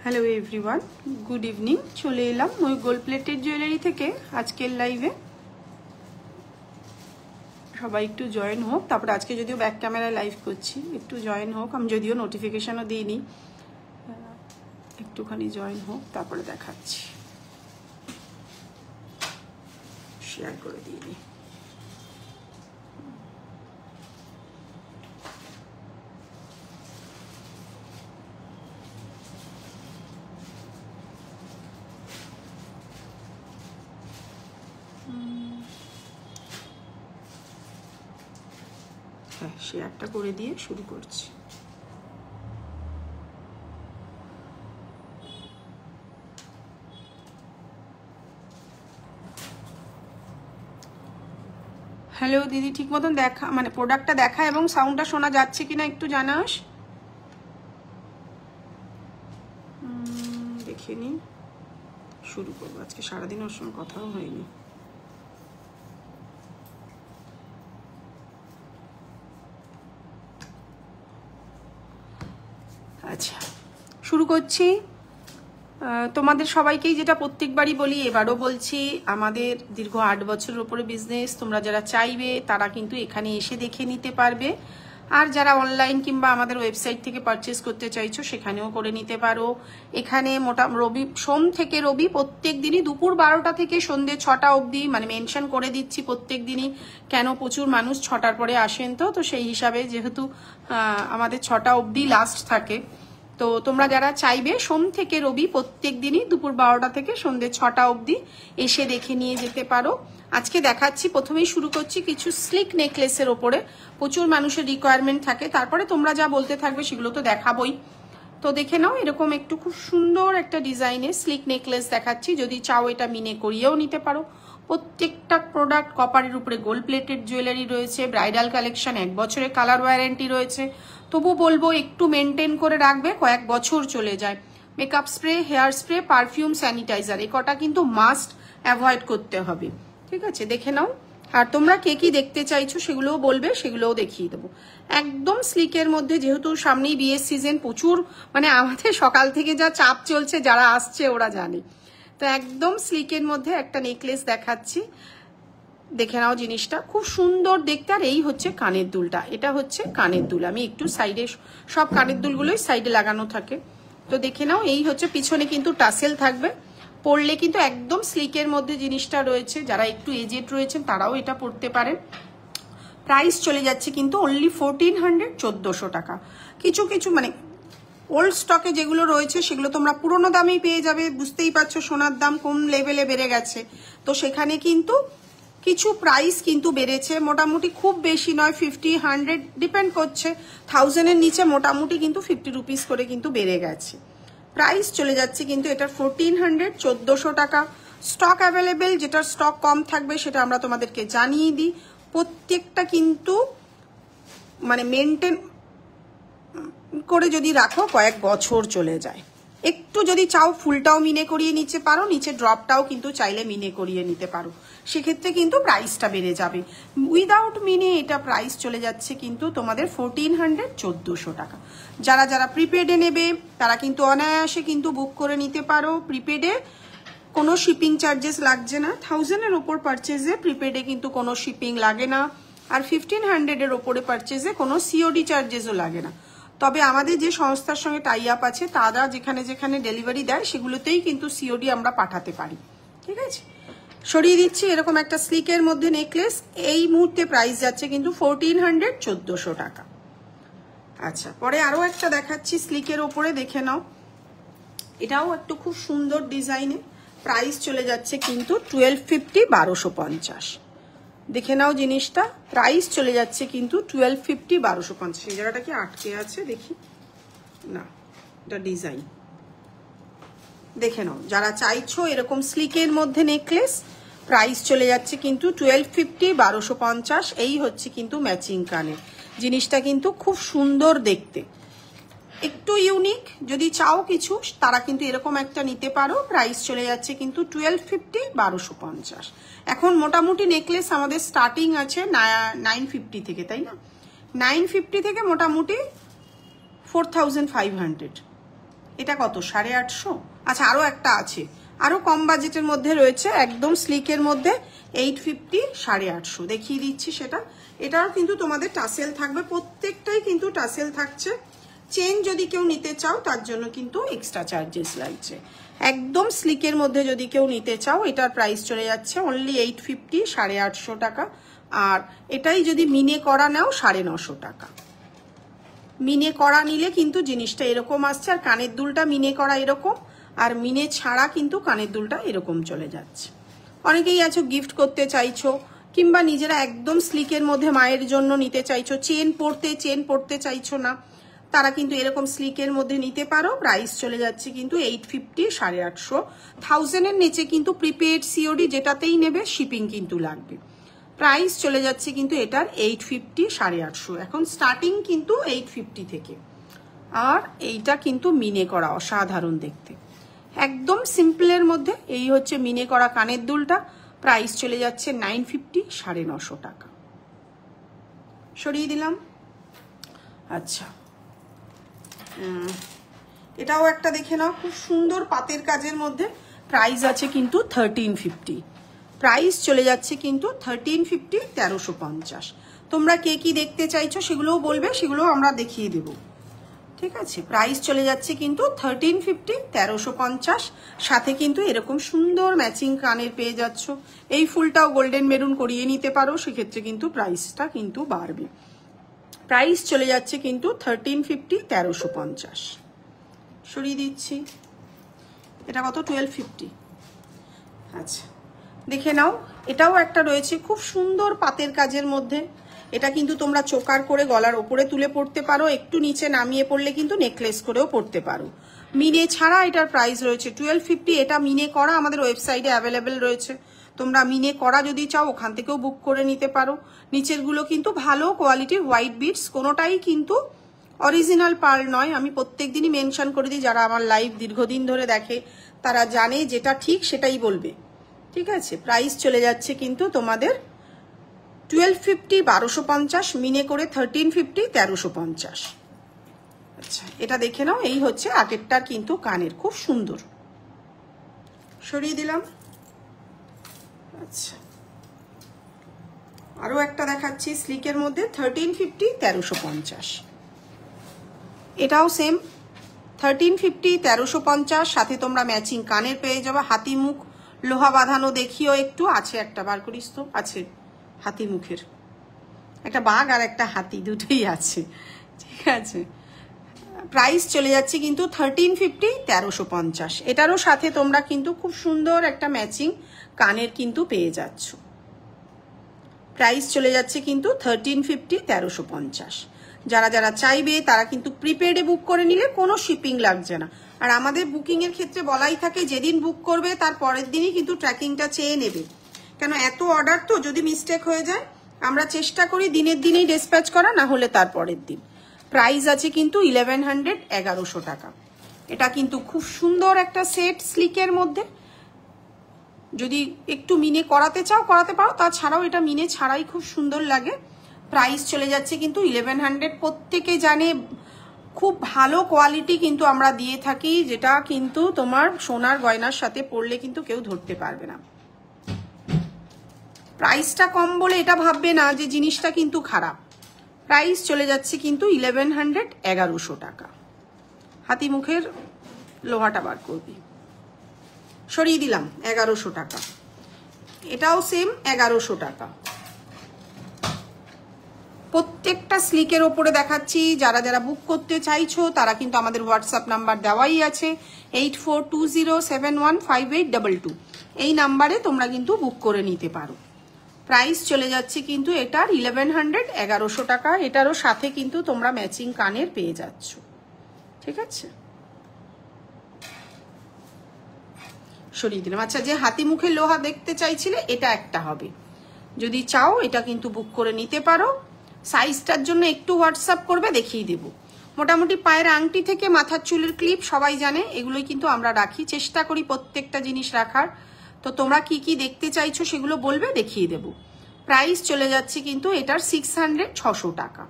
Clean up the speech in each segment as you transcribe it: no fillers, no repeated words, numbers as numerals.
Hello everyone, good evening. চলে এলাম ওই গোল্ড প্লেটেড জুয়েলারি থেকে আজকের লাইভে। সবাই একটু জয়েন হোক। তারপরে আজকে যদিও ব্যাক ক্যামেরায় লাইভ করছি, একটু জয়েন হোক। আমি যদিও নোটিফিকেশানও দিইনি, একটুখানি জয়েন হোক, তারপরে দেখাচ্ছি। শেয়ার করে দিয়ে দিই। হ্যাঁ, শেয়ারটা করে দিয়ে শুরু করছি। হ্যালো দিদি, ঠিক মতন দেখা মানে প্রোডাক্টটা দেখা এবং সাউন্ডটা শোনা যাচ্ছে কিনা একটু জানাস। দেখে নি, শুরু করবো। আজকে সারাদিন ওর সঙ্গে কথাও হয়নি। আচ্ছা, শুরু করছি। তোমাদের সবাইকেই যেটা প্রত্যেকবারই বলি, এবারও বলছি, আমাদের দীর্ঘ 8 বছরের উপরে বিজনেস। তোমরা যারা চাইবে তারা কিন্তু এখানে এসে দেখে নিতে পারবে। আর যারা অনলাইন কিংবা আমাদের ওয়েবসাইট থেকে পারচেস করতে চাইছো সেখানেও করে নিতে পারো। এখানে সোম থেকে রবি প্রত্যেক দিনই দুপুর 12টা থেকে সন্ধ্যে 6টা অবধি, মানে মেনশন করে দিচ্ছি প্রত্যেক দিনই, কেন প্রচুর মানুষ 6টার পরে আসেন। তো সেই হিসাবে যেহেতু আমাদের 6টা অবধি লাস্ট থাকে, তো তোমরা যারা চাইবে সোম থেকে রবি প্রত্যেক দিনই দুপুর 12টা থেকে সন্ধ্যে 6টা অবধি এসে দেখে নিয়ে যেতে পারো। আজকে দেখাচ্ছি, প্রথমেই শুরু করছি কিছু স্লিক নেকলেসের ওপরে। প্রচুর মানুষের রিকোয়ারমেন্ট থাকে, তারপরে তোমরা যা বলতে থাকবে সেগুলো তো দেখাবোই। তো দেখে নাও, এরকম একটু খুব সুন্দর একটা ডিজাইনের স্লিক নেকলেস দেখাচ্ছি। যদি চাও এটা মিনে করিয়েও নিতে পারো। প্রত্যেকটা প্রোডাক্ট কপারের উপরে গোল্ড প্লেটেড জুয়েলারি রয়েছে। ব্রাইডাল কালেকশন, 1 বছরের কালার ওয়ারেন্টি রয়েছে। তবু বলবো একটু মেনটেন করে রাখবে, কয়েক বছর চলে যায়। Makeup spray, hair spray, perfume, sanitizer, এই কটা কিন্তু মাস্ট অ্যাভয়েড করতে হবে। ঠিক আছে, দেখে নাও। আর তোমরা কে কি দেখতে চাইছো সেগুলোও বলবে, সেগুলোও দেখিয়ে দেবো। একদম স্লিকের মধ্যে, যেহেতু সামনেই বিয়ের সিজন, প্রচুর মানে আমাদের সকাল থেকে যা চাপ চলছে, যারা আসছে ওরা জানে। তো একদম স্লিকের মধ্যে একটা নেকলেস দেখাচ্ছি, দেখে নাও। জিনিসটা খুব সুন্দর দেখতে। আর এই হচ্ছে কানের দুলটা, এটা হচ্ছে কানের দুল। আমি একটু সাইডে, সব কানের দুলগুলোই সাইডে লাগানো থাকে, তো দেখে নাও। এই হচ্ছে, পিছনে কিন্তু টাসেল থাকবে, পরলে কিন্তু একদম স্লিকের মধ্যে জিনিসটা রয়েছে। যারা একটু এজেড রয়েছেন তারাও এটা পরতে পারেন। প্রাইস চলে যাচ্ছে কিন্তু অনলি 1400, 1400 টাকা। কিছু কিছু মানে ওল্ড স্টকে যেগুলো রয়েছে সেগুলো তোমরা পুরোনো দামেই পেয়ে যাবে। বুঝতেই পারছো সোনার দাম কোন লেভেলে বেড়ে গেছে, তো সেখানে কিন্তু কিছু প্রাইস কিন্তু বেড়েছে। মোটামুটি খুব বেশি নয়, 50, 100 ডিপেন্ড করছে। 1000-এর নিচে মোটামুটি কিন্তু 50 রুপিস করে কিন্তু বেড়ে গেছে। প্রাইস চলে যাচ্ছে কিন্তু এটা 1400, 1400 টাকা। স্টক অ্যাভেলেবেল, যেটার স্টক কম থাকবে সেটা আমরা তোমাদেরকে জানিয়ে দিই। প্রত্যেকটা কিন্তু মানে মেনটেন করে যদি রাখো কয়েক বছর চলে যায়। একটু যদি চাও ফুলটাও মিনে করিয়ে নিতে পারো, নিচে ড্রপটাও কিন্তু চাইলে মিনে করিয়ে নিতে পারো, সেক্ষেত্রে কিন্তু প্রাইসটা বেড়ে যাবে। উইদাউট মিনে এটা প্রাইস চলে যাচ্ছে কিন্তু তোমাদের 1400, 1400 টাকা। যারা যারা প্রিপেডে নেবে তারা কিন্তু অনায়াসে কিন্তু বুক করে নিতে পারো। প্রিপেডে কোনো শিপিং চার্জেস লাগছে না। 1000-এর ওপর পারচেজে প্রিপেডে কিন্তু কোনো শিপিং লাগে না। আর 1500-এর ওপরে পারচেজে কোনো সিওডি চার্জেসও লাগে না। তবে আমাদের যে সংস্থার সঙ্গে টাই আপ আছে, তারা যেখানে যেখানে ডেলিভারি দেয় সেগুলোতেই কিন্তু সিওডি আমরা পাঠাতে পারি। ঠিক আছে, সরিয়ে দিচ্ছি। এরকম একটা স্লিকের মধ্যে নেকলেস এই মুহূর্তে প্রাইস যাচ্ছে কিন্তু 1400, 1400 টাকা। আচ্ছা, পরে আরো একটা দেখাচ্ছি স্লিকের ওপরে, দেখে নাও। এটাও একটু খুব সুন্দর ডিজাইনে। প্রাইস চলে যাচ্ছে কিন্তু 1250, 1250। দেখে নাও জিনিসটা, প্রাইস চলে যাচ্ছে কিন্তু 1250, 1250। এই জায়গাটা কি আটকে আছে দেখি, না এটা ডিজাইন। দেখে নাও, যারা চাইছো এরকম স্লিকের মধ্যে নেকলেস, প্রাইস চলে যাচ্ছে কিন্তু 1250, 1250। এই হচ্ছে কিন্তু ম্যাচিং কানের। জিনিসটা কিন্তু খুব সুন্দর দেখতে, একটু ইউনিক। যদি চাও কিছু, তারা কিন্তু এরকম একটা নিতে পারো। প্রাইস চলে যাচ্ছে কিন্তু 1250, 1250। এখন মোটামুটি নেকলেস আমাদের স্টার্টিং আছে 950 থেকে, তাই না? 950 থেকে মোটামুটি 4500, এটা কত 850। আচ্ছা আরো একটা আছে, আরো কম বাজেটের মধ্যে রয়েছে, একদম স্লিকের মধ্যে 850 850 দেখিয়ে দিচ্ছি সেটা। এটাও কিন্তু তোমাদের টাসেল থাকবে, প্রত্যেকটাই কিন্তু টাসেল থাকছে। চেন যদি কেউ নিতে চাও তার জন্য কিন্তু এক্সট্রা চার্জেস লাগছে। একদম স্লিকের মধ্যে যদি কেউ নিতে চাও এটার প্রাইস চলে যাচ্ছে অনলি 850 850 টাকা। আর এটাই যদি মিনে করা নাও 950 টাকা। মিনে করা নিলে কিন্তু জিনিসটা এরকম আসছে, আর কানের দুলটা মিনে করা এরকম, আর মিনে ছাড়া কিন্তু কানের দুলটা এরকম চলে যাচ্ছে। অনেকেই আছো গিফট করতে চাইছো, কিংবা নিজেরা একদম স্লিকের মধ্যে মায়ের জন্য নিতে চাইছো, চেন পড়তে চাইছো না, তারা কিন্তু এরকম স্লিকের মধ্যে নিতে পারো। প্রাইস চলে যাচ্ছে কিন্তু 850 850। 1000-এর নিচে কিন্তু প্রিপেড সিওডি যেটাতেই নেবে শিপিং কিন্তু লাগবে। প্রাইস চলে যাচ্ছে কিন্তু এটার 850 850। এখন স্টার্টিং কিন্তু 850 থেকে। আর এইটা কিন্তু মিনে করা, অসাধারণ দেখতে, একদম সিম্পলের মধ্যে। এই হচ্ছে মিনে করা কানের দুলটা, প্রাইস চলে যাচ্ছে 950 950 টাকা। সরিয়ে দিলাম। আচ্ছা এটাও একটা দেখে নাও, খুব সুন্দর পাতের কাজের মধ্যে, প্রাইস আছে কিন্তু 1350। প্রাইস চলে যাচ্ছে কিন্তু 1350 1350। তোমরা কে কি দেখতে চাইছো সেগুলোও বলবে, সেগুলোও আমরা দেখিয়ে দেব, ঠিক আছে। প্রাইস চলে যাচ্ছে কিন্তু 1350 1350। সাথে কিন্তু এরকম সুন্দর ম্যাচিং কানের পেয়ে যাচ্ছ। এই ফুলটাও গোল্ডেন মেরুন করিয়ে নিতে পারো, সেক্ষেত্রে কিন্তু প্রাইসটা কিন্তু বাড়বে। প্রাইস চলে যাচ্ছে কিন্তু 1350 1350। সরিয়ে দিচ্ছি। এটা কত 1250। আচ্ছা দেখে নাও, এটাও একটা রয়েছে খুব সুন্দর পাতের কাজের মধ্যে। এটা কিন্তু তোমরা চোকার করে গলার ওপরে তুলে পড়তে পারো, একটু নিচে নামিয়ে পড়লে কিন্তু নেকলেস করেও পড়তে পারো। মিনে ছাড়া এটার প্রাইস রয়েছে 1250। এটা মিনে করা আমাদের ওয়েবসাইটে অ্যাভেলেবেল রয়েছে, তোমরা মিনে করা যদি চাও ওখান থেকেও বুক করে নিতে পারো। নিচের গুলো কিন্তু ভালো কোয়ালিটির হোয়াইট বিটস, কোনোটাই কিন্তু অরিজিনাল পার্ল নয়। আমি প্রত্যেক দিনই মেনশন করে দিই, যারা আমার লাইভ দীর্ঘদিন ধরে দেখে তারা জানে যেটা ঠিক সেটাই বলবে, ঠিক আছে। প্রাইস চলে যাচ্ছে কিন্তু তোমাদের 1250 1250, মিনে করে 1350 1350। আচ্ছা এটা দেখে নাও, এই হচ্ছে আগেরটার কিন্তু কানের, খুব সুন্দর। সরিয়ে দিলাম। আচ্ছা আরো একটা দেখাচ্ছি স্লিকের মধ্যে 1350 1350। এটাও সেম 1350 1350। সাথে তোমরা ম্যাচিং কানের পেয়ে যাবে। হাতি মুখ লোহা বাঁধানো দেখিও একটু, আছে একটা বার করিস তো, আছে হাতি মুখের, একটা বাঘ আর একটা হাতি দুটোই আছে, ঠিক আছে। প্রাইস চলে যাচ্ছে কিন্তু 1350 1350। এটারও সাথে তোমরা কিন্তু খুব সুন্দর একটা ম্যাচিং কানের কিন্তু পেয়ে যাচ্ছ। প্রাইস চলে যাচ্ছে কিন্তু 1350 1350। যারা যারা চাইবে তারা কিন্তু প্রিপেডে বুক করে নিলে কোনো শিপিং লাগছে না। আর আমাদের বুকিং এর ক্ষেত্রে বলাই থাকে যেদিন বুক করবে তার পরের দিনই কিন্তু ট্র্যাকিংটা চেয়ে নেবে, কেন এত অর্ডার তো যদি মিস্টেক হয়ে যায় আমরা চেষ্টা করি দিনের দিনেই ডিসপ্যাচ করা, না হলে তার পরের দিন। প্রাইস আছে কিন্তু 1100 1100 টাকা। এটা কিন্তু খুব সুন্দর একটা সেট স্লিকের মধ্যে, যদি একটু মিনে করাতে চাও করাতে পারো, তাছাড়াও এটা মিনে ছাড়াই খুব সুন্দর লাগে। প্রাইস চলে যাচ্ছে কিন্তু 1100। প্রত্যেকে জানে খুব ভালো কোয়ালিটি কিন্তু আমরা দিয়ে থাকি, যেটা কিন্তু তোমার সোনার গয়নার সাথে পরলে কিন্তু কেউ ধরতে পারবে না। প্রাইসটা কম বলে এটা ভাববে না যে জিনিসটা কিন্তু খারাপ। প্রাইস চলে যাচ্ছে কিন্তু 1100 1100 টাকা। হাতি মুখের লোহাটা বার করবি, সরিয়ে দিলাম 1100 টাকা। এটাও সেম 1100 টাকা। প্রত্যেকটা স্লিকের ওপরে দেখাচ্ছি। যারা যারা বুক করতে চাইছো তারা কিন্তু আমাদের হোয়াটসঅ্যাপ নাম্বার দেওয়াই আছে 8420715822। এই নাম্বারে তোমরা কিন্তু বুক করে নিতে পারো। প্রাইস চলে যাচ্ছে কিন্তু এটার 1100 1100 টাকা। এটারও সাথে কিন্তু তোমরা ম্যাচিং কানের পেয়ে যাচ্ছ, ঠিক আছে। সরিয়ে দিলাম। আচ্ছা যে হাতি মুখের লোহা দেখতে চাইছিলে এটা একটা হবে, যদি চাও এটা কিন্তু বুক করে নিতে পারো। সাইজটার জন্য একটু হোয়াটসঅ্যাপ করবে, দেখিয়ে দেব। মোটামুটি পায়ের আংটি থেকে মাথার চুলের ক্লিপ সবাই জানে, এগুলোই কিন্তু আমরা রাখি, চেষ্টা করি প্রত্যেকটা জিনিস রাখার। তো তোমরা কি কি দেখতে চাইছো সেগুলো বলবে, দেখিয়ে দেব। প্রাইস চলে যাচ্ছে কিন্তু এটার 600 600 টাকা।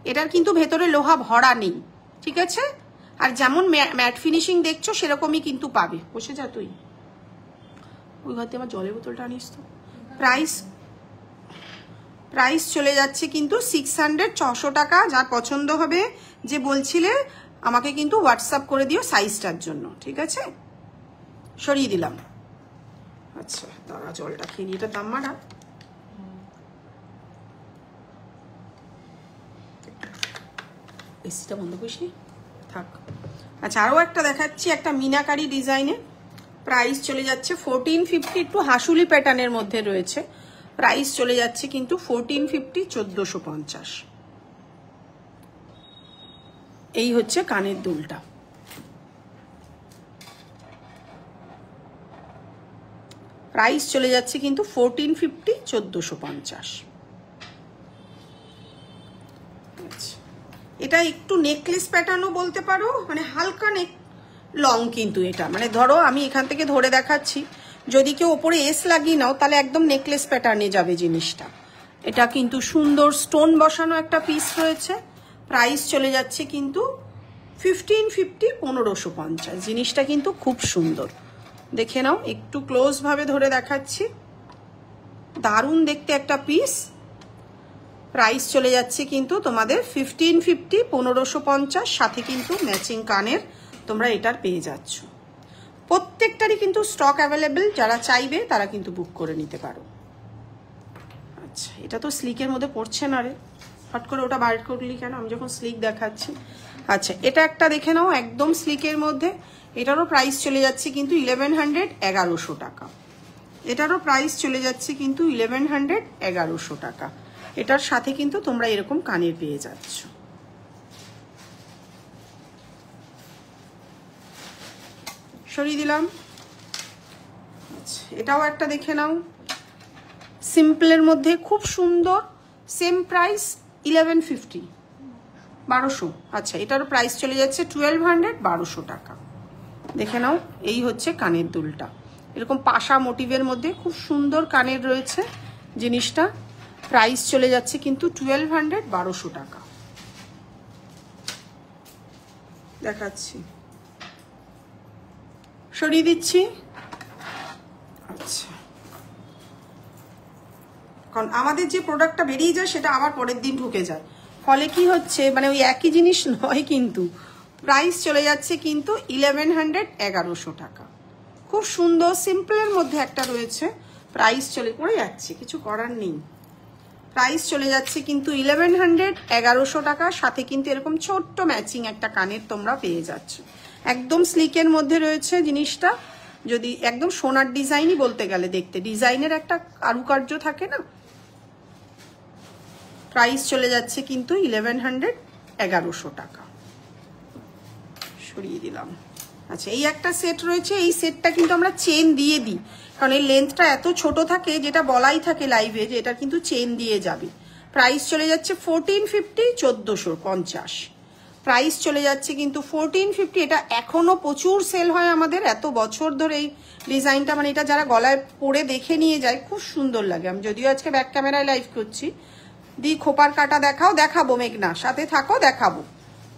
এটার কিন্তু ভেতরে লোহা ভরা নেই, ঠিক আছে। আর যেমন ম্যাট ফিনিশিং দেখছো সেরকমই কিন্তু পাবে। বসে যা তুই, ওই ঘর থেকে আমার জলের বোতলটা আনিস তো। প্রাইস চলে যাচ্ছে কিন্তু 600, 600 টাকা। যার পছন্দ হবে, যে বলছিলে আমাকে কিন্তু হোয়াটসঅ্যাপ করে দিও সাইজটার জন্য, ঠিক আছে? সরিয়ে দিলাম। আচ্ছা দাঁড়া, জলটা খেয়ে নিয়ে, এটা দাম মারা। এসিটা বন্ধ করিসনি, থাক। আচ্ছা আরও একটা দেখাচ্ছি, একটা মিনাকারি ডিজাইনে। প্রাইস চলে যাচ্ছে 1450, একটু হাসুলি প্যাটার্নের মধ্যে রয়েছে। প্রাইস চলে যাচ্ছে কিন্তু 1450, 1450। এই হচ্ছে কানের দুলটা। প্রাইস চলে যাচ্ছে কিন্তু 1450, 1450। এটা একটু নেকলেস প্যাটার্নও বলতে পারো, মানে হালকা নেক লং কিন্তু এটা, মানে ধরো আমি এখান থেকে ধরে দেখাচ্ছি, যদি কেউ ওপরে এস লাগিয়ে নাও তাহলে একদম নেকলেস প্যাটার্নে যাবে জিনিসটা। এটা কিন্তু সুন্দর স্টোন বসানো একটা পিস রয়েছে। প্রাইস চলে যাচ্ছে কিন্তু 1550, 1550। জিনিসটা কিন্তু খুব সুন্দর, দেখে নাও, একটু ক্লোজ ভাবে ধরে দেখাচ্ছি। দারুণ দেখতে একটা পিস। প্রাইস চলে যাচ্ছে কিন্তু তোমাদের 1550, 1550। সাথে কিন্তু ম্যাচিং কানের তোমরা এটার পেয়ে যাচ্ছ। প্রত্যেকটারই কিন্তু স্টক অ্যাভেলেবেল, যারা চাইবে তারা কিন্তু বুক করে নিতে পারো। আচ্ছা এটা তো স্লিকের মধ্যে পড়ছে না রে, হট করে ওটা বার করলি কেন? আমি যখন স্লিক দেখাচ্ছি। আচ্ছা এটা একটা দেখে নাও, একদম স্লিকের মধ্যে। এটারও প্রাইস চলে যাচ্ছে কিন্তু 1100, 1100 টাকা। এটারও প্রাইস চলে যাচ্ছে কিন্তু 1100, 1100 টাকা। এটার সাথে কিন্তু তোমরা এরকম কানের পেয়ে যাচ্ছ। সরিয়ে দিলাম। আচ্ছা এটাও একটা দেখে নাও, সিম্পলের মধ্যে খুব সুন্দর। Same price 1150, 1200। আচ্ছা এটারও প্রাইস চলে যাচ্ছে 1200, 1200 টাকা। দেখে নাও, এই হচ্ছে কানের দুলটা। এরকম পাশা মোটিভের মধ্যে খুব সুন্দর কানের রয়েছে জিনিসটা। প্রাইস চলে যাচ্ছে কিন্তু 1200, 1200 টাকা। দেখাচ্ছি, সরিয়ে দিচ্ছি। আচ্ছা কারণ আমাদের যে প্রোডাক্টটা বেরিয়ে যায় সেটা আবার পরের দিন ঢুকে যায়, ফলে কি হচ্ছে, মানে ওই একই জিনিস নয় কিন্তু। প্রাইস চলে যাচ্ছে কিন্তু 1100, 1100 টাকা। খুব সুন্দর সিম্পলের মধ্যে একটা রয়েছে। প্রাইস চলে পড়ে যাচ্ছে, কিছু করার নেই। প্রাইস চলে যাচ্ছে কিন্তু 1100, 1100 টাকা। সাথে কিন্তু এরকম ছোট্ট ম্যাচিং একটা কানের তোমরা পেয়ে যাচ্ছ। একদম স্লিকের মধ্যে রয়েছে জিনিসটা। যদি একদম সোনার ডিজাইনই বলতে গেলে, দেখতে ডিজাইনের একটা কারুকার্য থাকে না। প্রাইস চলে যাচ্ছে কিন্তু 1100, 1100 টাকা। সরিয়ে দিলাম। আচ্ছা এই একটা সেট রয়েছে, এই সেটটা কিন্তু আমরা চেন দিয়ে দিই, কারণ এই লেন্থটা এত ছোট থাকে, যেটা বলাই থাকে লাইভে যে এটা কিন্তু চেন দিয়ে যাবে। প্রাইস চলে যাচ্ছে 1450, 1450। প্রাইস চলে যাচ্ছে কিন্তু 1450। এটা এখনো প্রচুর সেল হয় আমাদের, এত বছর ধরে এই ডিজাইনটা, মানে এটা যারা গলায় পরে দেখে নিয়ে যায় খুব সুন্দর লাগে। আমি যদিও আজকে ব্যাক ক্যামেরায় লাইভ করছি, দি খোপার কাটা দেখাও, দেখাবো মেঘনা, সাথে থাকো দেখাবো।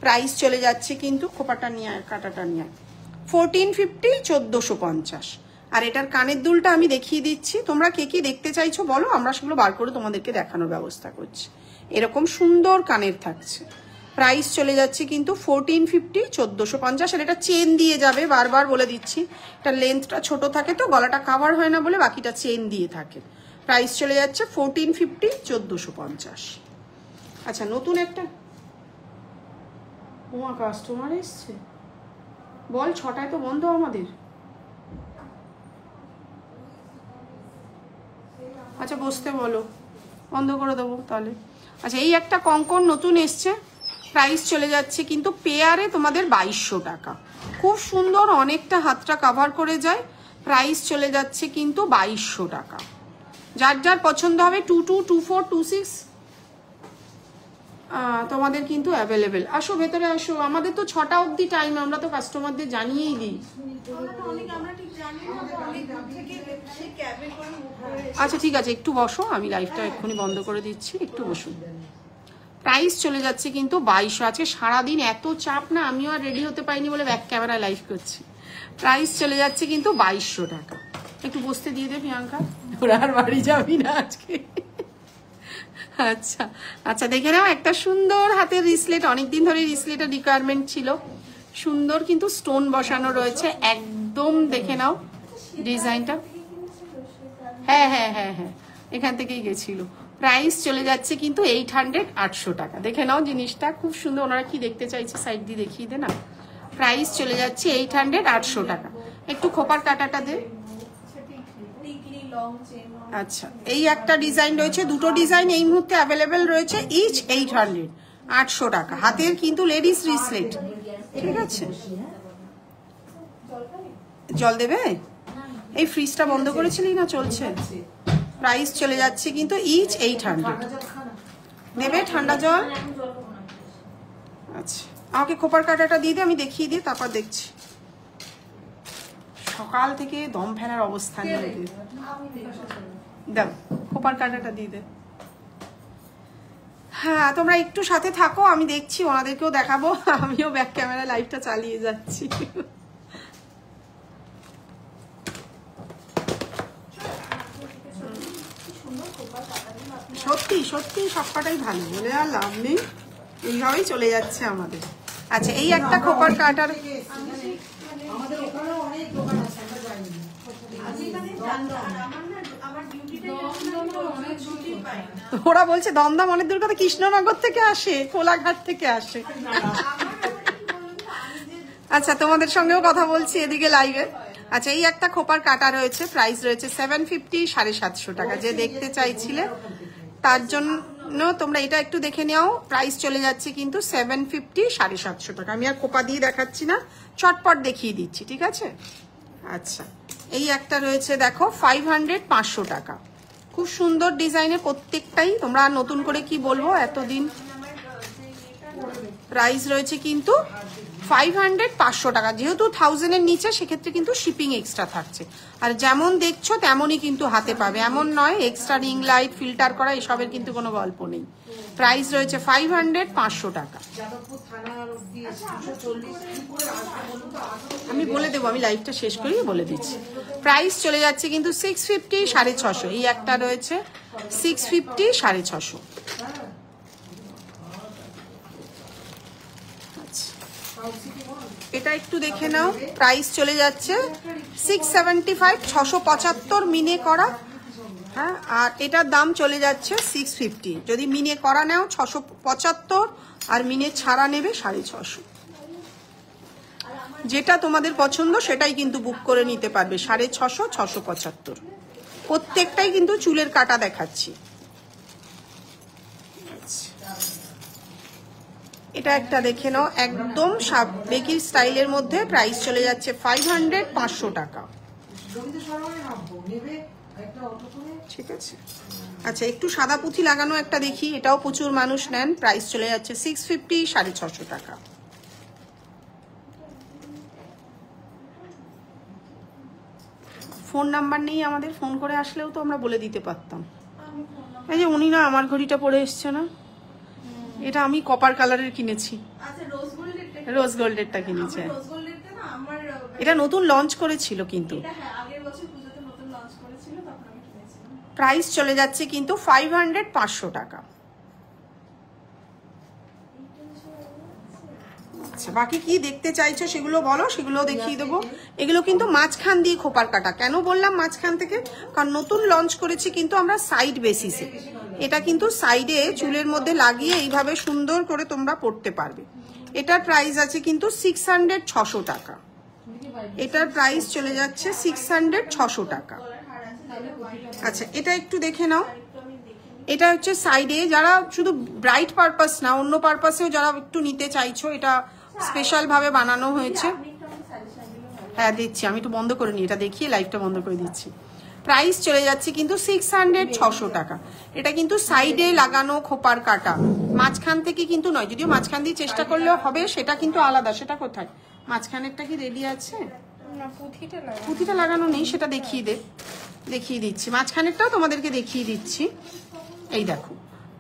প্রাইস চলে যাচ্ছে কিন্তু, খোপাটা নিয়ে কাটাটা নিয়ে 1450, 1450। আর এটার কানের দুলটা আমি দেখিয়ে দিচ্ছি, তোমরা কে কি দেখতে চাইছো বলো, আমরা সেগুলো বার করে তোমাদেরকে দেখানোর ব্যবস্থা করছি। এরকম সুন্দর কানের থাকছে। প্রাইস চলে যাচ্ছে কিন্তু 1450, 1450। আর এটা চেন দিয়ে যাবে, বারবার বলে দিচ্ছি, এটা লেন্থটা ছোট থাকে তো গলাটা কাভার হয় না বলে বাকিটা চেন দিয়ে থাকে। প্রাইস চলে যাচ্ছে 1450, 1450। আচ্ছা নতুন একটা কাস্টমার এসছে, বল 6টায় তো বন্ধ আমাদের। আচ্ছা বসতে বলো, বন্ধ করে দেবো তাহলে। আচ্ছা এই একটা কঙ্কন নতুন এসছে, প্রাইস চলে যাচ্ছে কিন্তু পেয়ারে তোমাদের 2200 টাকা। খুব সুন্দর, অনেকটা হাতটা কাভার করে যায়। প্রাইস চলে যাচ্ছে কিন্তু 2200 টাকা। যার যার পছন্দ হবে 22, 24, 26 তোমাদের কিন্তু অ্যাভেলেবেল। আসো ভেতরে আসো, আমাদের তো 6টা অবধি টাইম, আমরা তো কাস্টমারদের জানিয়েই দিই। আচ্ছা ঠিক আছে, একটু বসো, আমি লাইভটা এক্ষুনি বন্ধ করে দিচ্ছি, একটু বসুন। প্রাইস চলে যাচ্ছে কিন্তু 2200। আজকে সারাদিন এত চাপ না, আমিও আর রেডি হতে পারিনি বলে ব্যাক ক্যামেরা লাইভ করছি। প্রাইস চলে যাচ্ছে কিন্তু 2200 টাকা। একটু বসতে দিয়ে দে প্রিয়াঙ্কা, ওরা আর বাড়ি যাবি না আজকে। আচ্ছা আচ্ছা, দেখে নাও একটা সুন্দর হাতের রিসলেট, অনেকদিন ধরে রিসলেটের রিকোয়ারমেন্ট ছিল। সুন্দর কিন্তু স্টোন বসানো রয়েছে একদম, দেখে নাও ডিজাইনটা। হ্যাঁ হ্যাঁ হ্যাঁ হ্যাঁ, এখান থেকেই গেছিল। প্রাইস চলে যাচ্ছে কিন্তু 800, 800 টাকা। দেখে নাও জিনিসটা খুব সুন্দর। ওনারা কি দেখতে চাইছে সাইড দিয়ে দেখিয়ে দে না। প্রাইস চলে যাচ্ছে 800, 800 টাকা। একটু খোপার কাটাটা দে। আচ্ছা, এই একটা ডিজাইন রয়েছে, দুটো ডিজাইন এই মুহূর্তে অ্যাভেলেবেল রয়েছে, ইচ 800, 800 টাকা। হাতের কিন্তু লেডিস রিসলেট, ঠিক আছে। জল দেবে? এই ফ্রিজটা বন্ধ করেছিলি না চলছে? প্রাইস চলে যাচ্ছে কিন্তু ইচ 800। দেবে ঠান্ডা জল? আচ্ছা, আমাকে খোপার কাটাটা দিয়ে দে, আমি দেখিয়ে দিই, তারপর দেখছি। সকাল থেকে দম ফেলার অবস্থা নেই। দাও খোপার কাটাটা দিয়ে দে। হ্যাঁ, তোমরা একটু সাথে থাকো, আমি দেখছি, ওনাদেরকেও দেখাবো, আমিও ব্যাক ক্যামেরা লাইভটা চালিয়ে যাচ্ছি। সত্যি সত্যি সবকটাই ভালো, বলে আর লাভ নেই, এইভাবেই চলে যাচ্ছে আমাদের। আচ্ছা, এই একটা খোপার কাটার, ওরা বলছে দমদম অনেক দূর কথা, কৃষ্ণনগর থেকে আসে, কোলাঘাট থেকে আসে। আচ্ছা, তোমাদের সঙ্গেও কথা বলছি এদিকে লাইভে। আচ্ছা, এই একটা খোপার কাটা রয়েছে, প্রাইস রয়েছে 750, 750 টাকা। যে দেখতে চাইছিলে তার জন্য তোমরা এটা একটু দেখে নাও। প্রাইস চলে যাচ্ছে কিন্তু 750, 750 টাকা। আমি আর খোপা দিয়ে দেখাচ্ছি না, চটপট দেখিয়ে দিচ্ছি, ঠিক আছে। আচ্ছা, এই একটা রয়েছে দেখো 500, 500 টাকা। খুব সুন্দর ডিজাইনের প্রত্যেকটাই, তোমরা নতুন করে কি বলবো এতদিন। প্রাইস রয়েছে কিন্তু 500, 500 টাকা। যেহেতু 1000-এর নিচে, সেক্ষেত্রে কিন্তু শিপিং এক্সট্রা থাকছে। আর যেমন দেখছো তেমনই কিন্তু হাতে পাবে, এমন নয় এক্সট্রা রিং লাইট ফিল্টার করা এসবের কিন্তু কোনো গল্প নেই। প্রাইস রয়েছে 500, 500 টাকা। আমি বলে দেবো, আমি লাইভটা শেষ করেই বলে দিচ্ছি। প্রাইস চলে যাচ্ছে কিন্তু 650, 650। এই একটা রয়েছে 650, 650। এটা একটু দেখে নাও, প্রাইস চলে যাচ্ছে 675, 675 মিনে করা। হ্যাঁ, আর এটার দাম চলে যাচ্ছে 650। যদি মিনে করা নাও 675, আর মিনে ছাড়া নেবে 650। যেটা তোমাদের পছন্দ সেটাই কিন্তু বুক করে নিতে পারবে। 650, 675 প্রত্যেকটাই কিন্তু চুলের কাটা দেখাচ্ছি। এটা একটা দেখে নাও, একদম বেকির স্টাইলের মধ্যে। প্রাইস চলে যাচ্ছে 500, 500 টাকা, ঠিক আছে। আচ্ছা, একটু সাদা পুঁথি লাগানো একটা দেখি, এটাও প্রচুর মানুষ নেন। প্রাইস চলে যাচ্ছে 650, 650 টাকা। ফোন নাম্বার নেই আমাদের, ফোন করে আসলেও তো আমরা বলে দিতে পারতাম। এই যে উনি না আমার ঘড়িটা পরে এসছে না, এটা আমি কপার কালারের কিনেছি, রোজ গোল্ডেরটা কিনেছে। এটা নতুন লঞ্চ করেছিল কিন্তু। প্রাইস চলে যাচ্ছে কিন্তু 500, 500 টাকা। আচ্ছা, বাকি কি দেখতে চাইছো সেগুলো বলো, সেগুলো দেখিয়ে দেবো। এগুলো কিন্তু মাঝখান দিয়ে খোপার কাটা। কেন বললাম মাঝখান থেকে? কারণ নতুন লঞ্চ করেছি কিন্তু আমরা সাইড বেসিসে। এটা কিন্তু সাইডে চুলের মধ্যে লাগিয়ে এইভাবে সুন্দর করে তোমরা পরতে পারবে। এটার প্রাইস আছে কিন্তু 600, 600 টাকা। এটার প্রাইস চলে যাচ্ছে 600, 600 টাকা। আচ্ছা, এটা একটু দেখে নাও। এটা হচ্ছে সাইডে, যারা শুধু ব্রাইট পারপাস না, অন্য পারপাসেও যারা একটু নিতে চাইছো, এটা স্পেশাল ভাবে বানানো হয়েছে। হ্যাঁ দিচ্ছি, আমি একটু বন্ধ করে নিই, এটা দেখিয়ে লাইভটা বন্ধ করে দিচ্ছি। প্রাইস চলে যাচ্ছে কিন্তু 600, 600 টাকা। এটা কিন্তু সাইডে লাগানো খোপার কাটা, মাঝখান থেকে কিন্তু নয়। যদিও মাঝখান দিয়ে চেষ্টা করলেও হবে, সেটা কিন্তু আলাদা। সেটা কোথায়? মাঝখানেরটা কি রেডি আছে? পুঁথিটা লাগানো নেই, সেটা দেখিয়ে দিচ্ছি। মাঝখানেরটাও তোমাদেরকে দেখিয়ে দিচ্ছি। এই দেখো,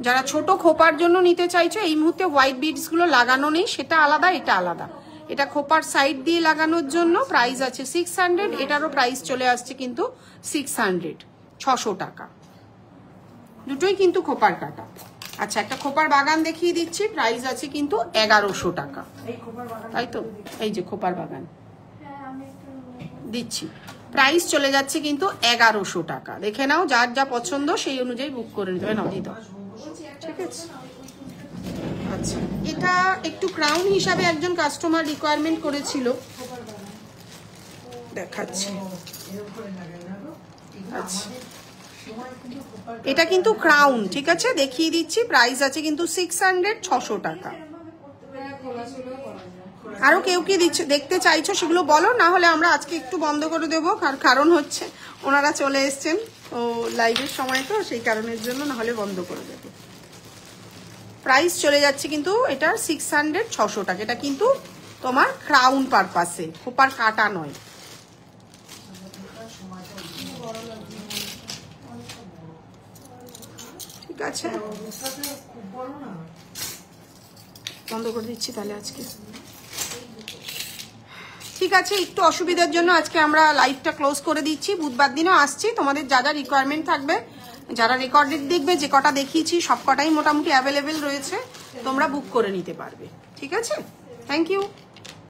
যারা ছোট খোপার জন্য নিতে চাইছো, এই মুহূর্তে হোয়াইট বিডস গুলো লাগানো নেই, সেটা আলাদা, এটা আলাদা। এটা খোপার সাইড দিয়ে লাগানোর জন্য প্রাইস আছে 600, এটারও প্রাইস চলে আসছে কিন্তু 600, 600 টাকা। দুটোই কিন্তু খোপার কাটা। আচ্ছা, একটা খোপার বাগান দেখিয়ে দিচ্ছি, প্রাইস আছে কিন্তু 1100 টাকা। তাই তো, এই যে খোপার বাগান দিচ্ছি, প্রাইস চলে যাচ্ছে কিন্তু 1100 টাকা। দেখে নাও, যার যা পছন্দ সেই অনুযায়ী বুক করে নিতে হবে। নাও দিত, ঠিক আছে। আচ্ছা, এটা একটু ক্রাউন হিসাবে একজন কাস্টমার রিকোয়ারমেন্ট করেছিল, দেখাচ্ছি। আচ্ছা, এটা কিন্তু ক্রাউন, ঠিক আছে, দেখিয়ে দিচ্ছি। প্রাইস আছে কিন্তু 600, 600 টাকা। আরো কেউ কি দেখতে চাইছো সেগুলো বলো, না হলে আমরা আজকে একটু বন্ধ করে দেবো। কারণ হচ্ছে ওনারা চলে এসছেন তো লাইভের সময়, তো সেই কারণের জন্য, না হলে বন্ধ করে দেবো। প্রাইস চলে যাচ্ছে কিন্তু এটার 600, 600 টাকা। এটা কিন্তু তোমার ক্রাউন পারপাসে, খোপার কাটা নয়। ঠিক আছে, বন্ধ করে দিচ্ছি তাহলে আজকে। ঠিক আছে, একটু অসুবিধার জন্য আজকে আমরা লাইভটা ক্লোজ করে দিচ্ছি। বুধবার দিনও আসছি, তোমাদের যা যা রিকোয়ারমেন্ট থাকবে, যারা রেকর্ডেড দেখবে, যে কটা দেখিয়েছি সব কটাই মোটামুটি অ্যাভেলেবেল রয়েছে, তোমরা বুক করে নিতে পারবে। ঠিক আছে, থ্যাংক ইউ।